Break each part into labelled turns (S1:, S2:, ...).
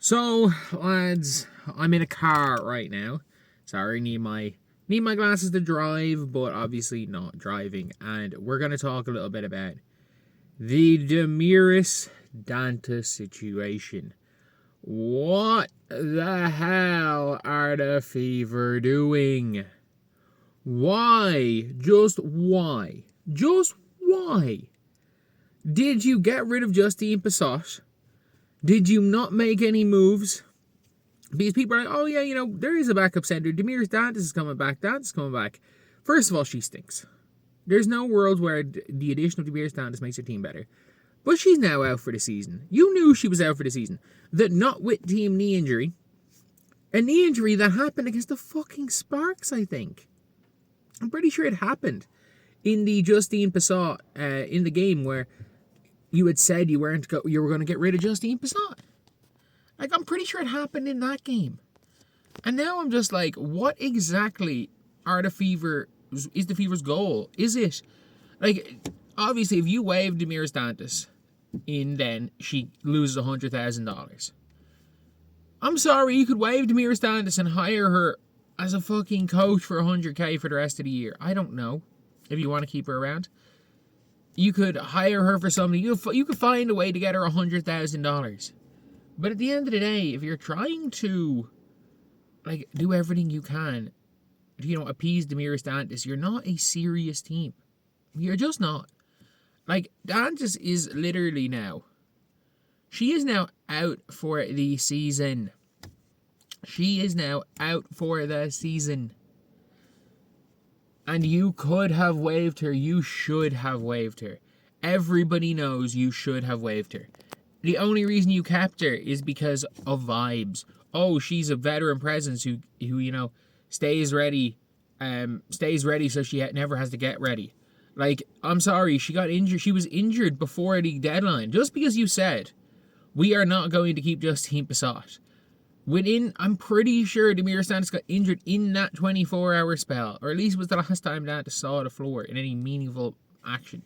S1: So, lads, I'm in a car right now. Sorry, need my glasses to drive, but obviously not driving. And we're gonna talk a little bit about the Damiris Dantas situation. What the hell are the Fever doing? Why? Just why? Just why? Did you get rid of Justine Passat? Did you not make any moves? Because people are like, oh yeah, there is a backup center. Damiris Dantas is coming back. Dantas is coming back. First of all, she stinks. There's no world where the addition of Damiris Dantas makes her team better. But she's now out for the season. You knew she was out for the season. The not with team knee injury. A knee injury that happened against the fucking Sparks, I think. I'm pretty sure it happened in the Justine Passat in the game where you had said you were going to get rid of Justine Passat. Like, I'm pretty sure it happened in that game. And now I'm just like, what exactly is the Fever's goal? Is it, like, obviously, if you waive Damiris Dantas in, then she loses $100,000. I'm sorry, you could waive Damiris Dantas and hire her as a fucking coach for $100K for the rest of the year. I don't know if you want to keep her around. You could hire her for something. You could find a way to get her $100,000. But at the end of the day, if you're trying to, like, do everything you can to, appease Damiris Dantas, you're not a serious team. You're just not. Like, Dantas is literally now. She is now out for the season. She is now out for the season. And you could have waived her. You should have waived her. Everybody knows you should have waived her. The only reason you kept her is because of vibes. Oh, she's a veteran presence who stays ready so she never has to get ready. Like, I'm sorry, she got injured. She was injured before the deadline. Just because you said, we are not going to keep Justine Passat. I'm pretty sure Damiris Dantas got injured in that 24-hour spell. Or at least it was the last time Dantas saw the floor in any meaningful action.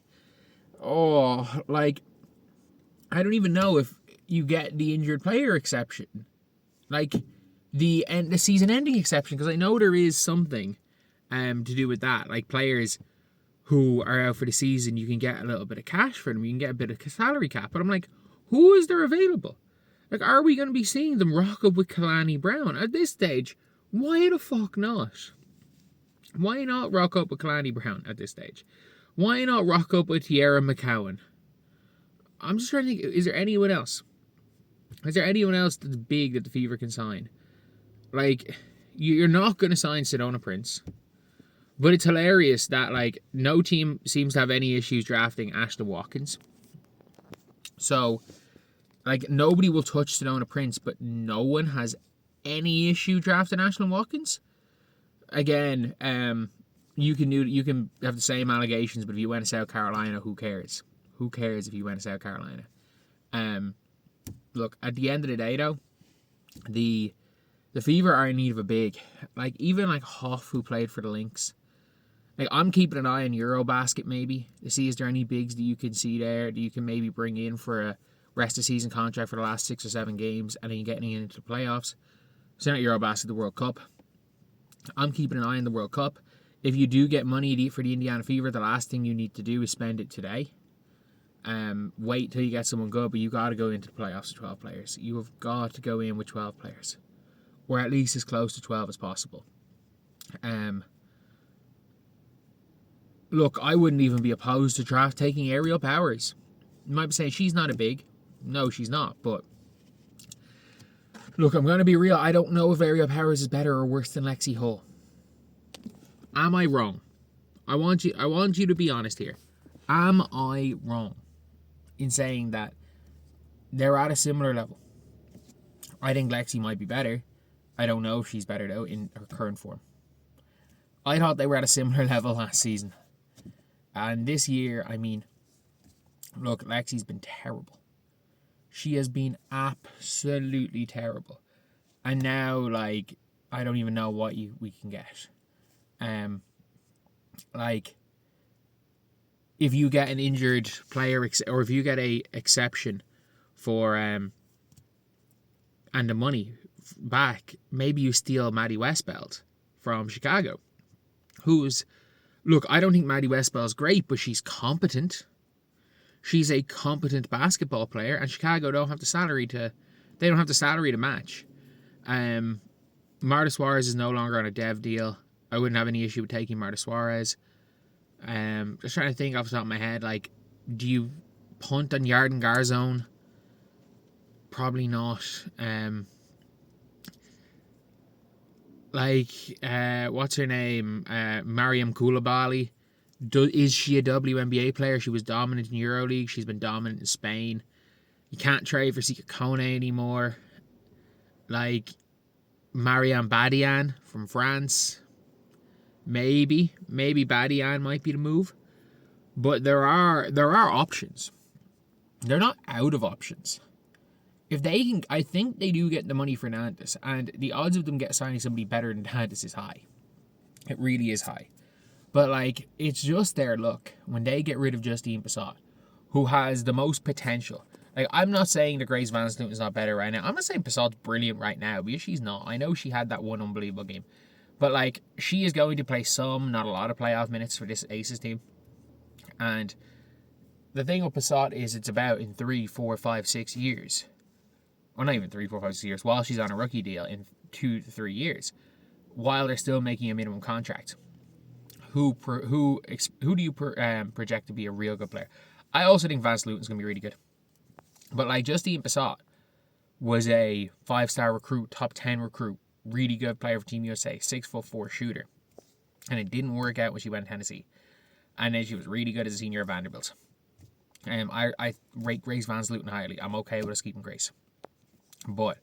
S1: Oh, like, I don't even know if you get the injured player exception. Like, the season-ending exception. Because I know there is something to do with that. Like, players who are out for the season, you can get a little bit of cash for them. You can get a bit of salary cap. But I'm like, who is there available? Like, are we going to be seeing them rock up with Kalani Brown? At this stage, why the fuck not? Why not rock up with Kalani Brown at this stage? Why not rock up with Tierra McCowan? I'm just trying to think, is there anyone else? Is there anyone else that's big that the Fever can sign? Like, you're not going to sign Sedona Prince. But it's hilarious that, like, no team seems to have any issues drafting Ashton Watkins. So, like, nobody will touch Sedona Prince, but no one has any issue drafting Ashton Watkins. Again, you can have the same allegations, but if you went to South Carolina, who cares? Who cares if you went to South Carolina? Look, at the end of the day, though, the Fever are in need of a big. Like, even like Hoff, who played for the Lynx. Like, I'm keeping an eye on Eurobasket, maybe, to see is there any bigs that you can see there that you can maybe bring in for a rest of season contract for the last 6 or 7 games, and then getting into the playoffs. So not Eurobasket, the World Cup. I'm keeping an eye on the World Cup. If you do get money for the Indiana Fever, the last thing you need to do is spend it today. Wait till you get someone good, but you got to go into the playoffs with 12 players. You have got to go in with 12 players, or at least as close to 12 as possible. Look, I wouldn't even be opposed to taking Aerial Powers. You might be saying she's not a big. No, she's not, but look, I'm going to be real. I don't know if Aerial Powers is better or worse than Lexi Hull. Am I wrong? I want you to be honest here. Am I wrong in saying that they're at a similar level? I think Lexi might be better. I don't know if she's better, though, in her current form. I thought they were at a similar level last season. And this year, I mean, look, Lexi's been terrible. She has been absolutely terrible. And now, like, I don't even know what we can get. Like, if you get an injured player, or if you get a exception for, and and the money back, maybe you steal Maddie Westbeld from Chicago, who's, look, I don't think Maddie Westbell's great, but she's competent. She's a competent basketball player, and Chicago don't have the salary to match. Marta Suarez is no longer on a dev deal. I wouldn't have any issue with taking Marta Suarez. Just trying to think off the top of my head, like, do you punt on Yarden Garzone? Probably not. What's her name? Mariam Koulibaly. Is she a WNBA player? She was dominant in EuroLeague. She's been dominant in Spain. You can't trade for Sika Kone anymore. Like, Mariam Badian from France. Maybe Badian might be the move. But there are options. They're not out of options. If they can, I think they do get the money for Dantas, and the odds of them signing somebody better than Dantas is high. It really is high. But, like, it's just their luck when they get rid of Justine Bassett, who has the most potential. Like, I'm not saying that Grace Van Sloot is not better right now. I'm not saying Bassett's brilliant right now, because she's not. I know she had that one unbelievable game. But, like, she is going to play some, not a lot of playoff minutes for this Aces team. And the thing with Bassett is it's about in 3, 4, 5, 6 years. Well, not even 3, 4, 5, 6 years, while she's on a rookie deal in 2 to 3 years, while they're still making a minimum contract. Who do you project to be a real good player? I also think Van Sloot is going to be really good. But, like, Justine Bassett was a 5-star recruit, top 10 recruit, really good player for Team USA, 6'4" shooter. And it didn't work out when she went to Tennessee. And then she was really good as a senior at Vanderbilt. I rate Grace Van Sloot highly. I'm okay with us keeping Grace. But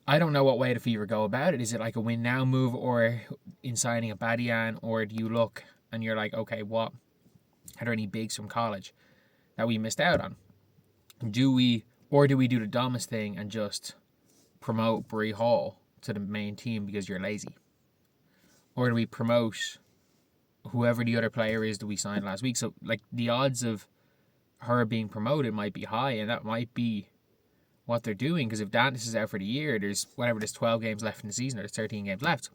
S1: I don't know what way the Fever go about it. Is it like a win now move, or in signing a Badian, or do you look and you're like, okay, what are there any bigs from college that we missed out on? Do we do the dumbest thing and just promote Bree Hall to the main team because you're lazy? Or do we promote whoever the other player is that we signed last week? So, like, the odds of her being promoted might be high, and that might be what they're doing, because if Dantas is out for the year, there's 12 games left in the season, or there's 13 games left.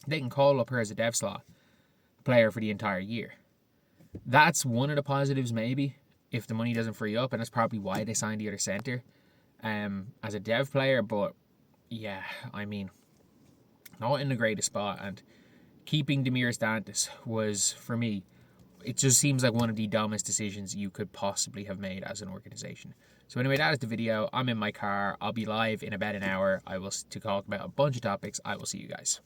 S1: They can call up her as a dev slot player for the entire year. That's one of the positives, maybe, if the money doesn't free up, and that's probably why they signed the other center as a dev player. But yeah, I mean, not in the greatest spot, and keeping Damiris Dantas was, for me, it just seems like one of the dumbest decisions you could possibly have made as an organization. So anyway, that is the video. I'm in my car. I'll be live in about an hour. To talk about a bunch of topics. I will see you guys.